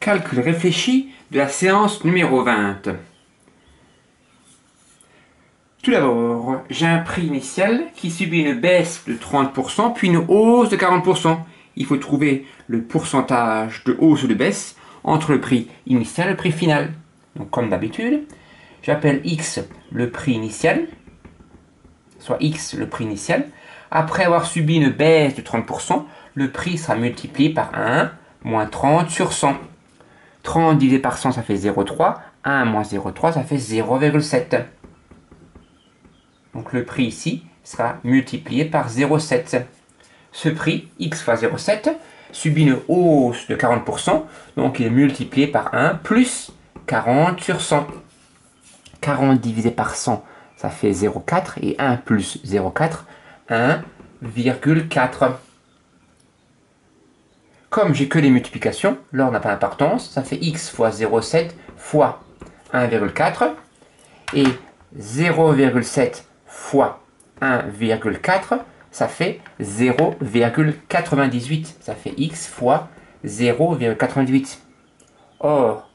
Calcul réfléchi de la séance numéro 20. Tout d'abord, j'ai un prix initial qui subit une baisse de 30% puis une hausse de 40%. Il faut trouver le pourcentage de hausse ou de baisse entre le prix initial et le prix final. Donc comme d'habitude, j'appelle X le prix initial, soit X le prix initial. Après avoir subi une baisse de 30%, le prix sera multiplié par 1 moins 30 sur 100. 30 divisé par 100, ça fait 0,3. 1 moins 0,3, ça fait 0,7. Donc le prix ici sera multiplié par 0,7. Ce prix, x fois 0,7, subit une hausse de 40%, donc il est multiplié par 1 plus 40 sur 100. 40 divisé par 100, ça fait 0,4, et 1 plus 0,4, 1,4. Comme j'ai que les multiplications, l'ordre n'a pas d'importance, ça fait x fois 0,7 fois 1,4, et 0,7 fois 1,4, ça fait 0,98. Ça fait x fois 0,98. Or,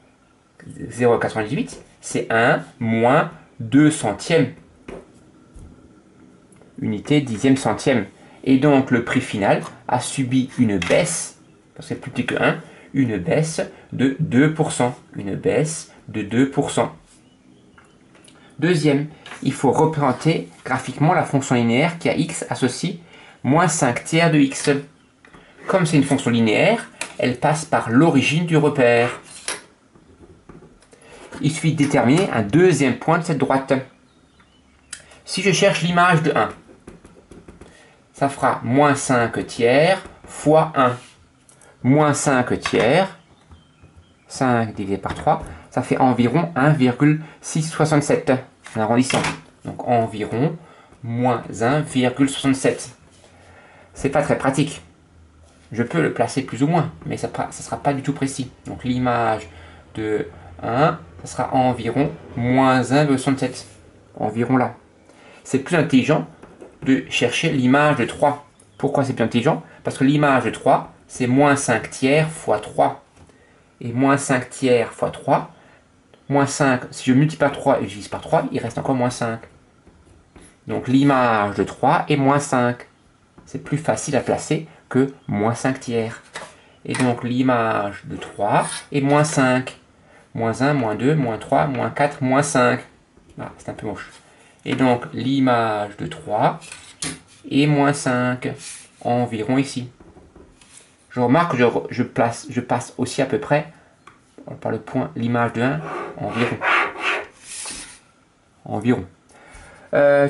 0,98, c'est 1 moins 2 centièmes. Unité dixième centième. Et donc, le prix final a subi une baisse, parce que c'est plus petit que 1, une baisse de 2%. Une baisse de 2%. Deuxième, il faut représenter graphiquement la fonction linéaire qui a x associe moins 5 tiers de x. Comme c'est une fonction linéaire, elle passe par l'origine du repère. Il suffit de déterminer un deuxième point de cette droite. Si je cherche l'image de 1, ça fera moins 5 tiers fois 1. Moins 5 tiers, 5 divisé par 3, ça fait environ 1,667 en arrondissant. Donc environ moins 1,67. C'est pas très pratique. Je peux le placer plus ou moins, mais ça ne sera pas du tout précis. Donc l'image de 1, ça sera environ moins 1,67. Environ là. C'est plus intelligent de chercher l'image de 3. Pourquoi c'est plus intelligent? Parce que l'image de 3, c'est moins 5 tiers fois 3. Et moins 5 tiers fois 3, moins 5, si je multiplie par 3 et je divise par 3, il reste encore moins 5. Donc l'image de 3 est moins 5. C'est plus facile à placer que moins 5 tiers. Et donc l'image de 3 est moins 5. Moins 1, moins 2, moins 3, moins 4, moins 5. Ah, c'est un peu moche. Et donc l'image de 3 est moins 5. Environ ici. Je remarque que je passe aussi à peu près par le point l'image de 1 environ. Environ.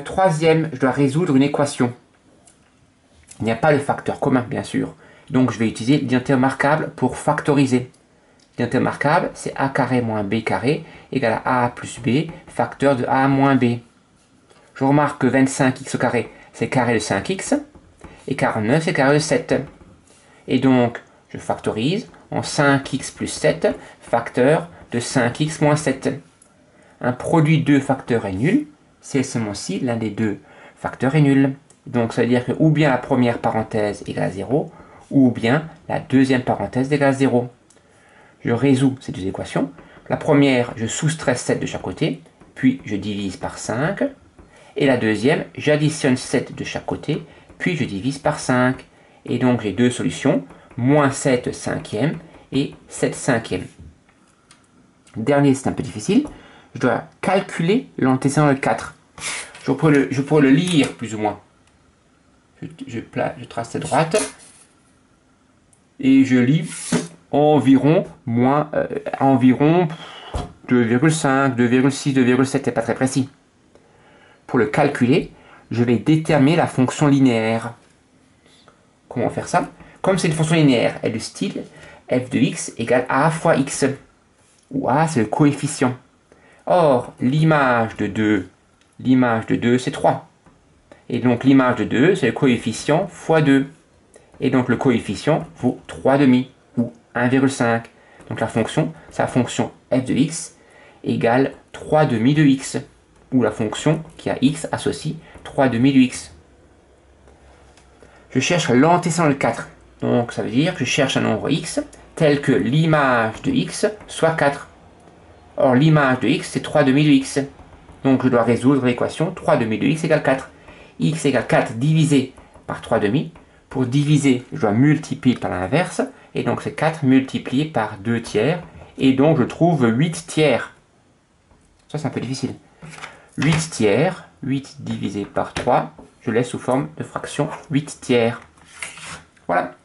Troisième, je dois résoudre une équation. Il n'y a pas de facteur commun, bien sûr. Donc je vais utiliser l'identité remarquable pour factoriser. L'identité remarquable, c'est a carré moins b carré égale à a plus b, facteur de a moins b. Je remarque que 25x au carré, c'est carré de 5x, et 49, c'est carré de 7. Et donc, je factorise en 5x plus 7, facteur de 5x moins 7. Un produit de facteurs est nul, c'est seulement si l'un des deux facteurs est nul. Donc, ça veut dire que ou bien la première parenthèse égale à 0, ou bien la deuxième parenthèse égale à 0. Je résous ces deux équations. La première, je soustrais 7 de chaque côté, puis je divise par 5. Et la deuxième, j'additionne 7 de chaque côté, puis je divise par 5. Et donc j'ai deux solutions, moins 7 cinquième et 7 cinquième. Dernier, c'est un peu difficile. Je dois calculer l'antécédent de 4. Je pourrais le lire plus ou moins. Je trace cette droite et je lis environ 2,5, 2,6, 2,7, c'est pas très précis. Pour le calculer, je vais déterminer la fonction linéaire. Comment faire ça? Comme c'est une fonction linéaire, elle est du style f de x égale a fois x, où a c'est le coefficient. Or, l'image de 2 c'est 3. Et donc l'image de 2, c'est le coefficient fois 2. Et donc le coefficient vaut 3,5 ou 1,5. Donc la fonction, c'est la fonction f de x égale 3,5 de x, ou la fonction qui a x associe 3,5 de x. Je cherche l'antécédent de 4. Donc ça veut dire que je cherche un nombre x tel que l'image de x soit 4. Or, l'image de x, c'est 3 demi de x. Donc, je dois résoudre l'équation 3 demi de x égale 4. X égale 4 divisé par 3 demi. Pour diviser, je dois multiplier par l'inverse. Et donc, c'est 4 multiplié par 2 tiers. Et donc, je trouve 8 tiers. Ça, c'est un peu difficile. 8 tiers, 8 divisé par 3, je laisse sous forme de fraction 8 tiers. Voilà.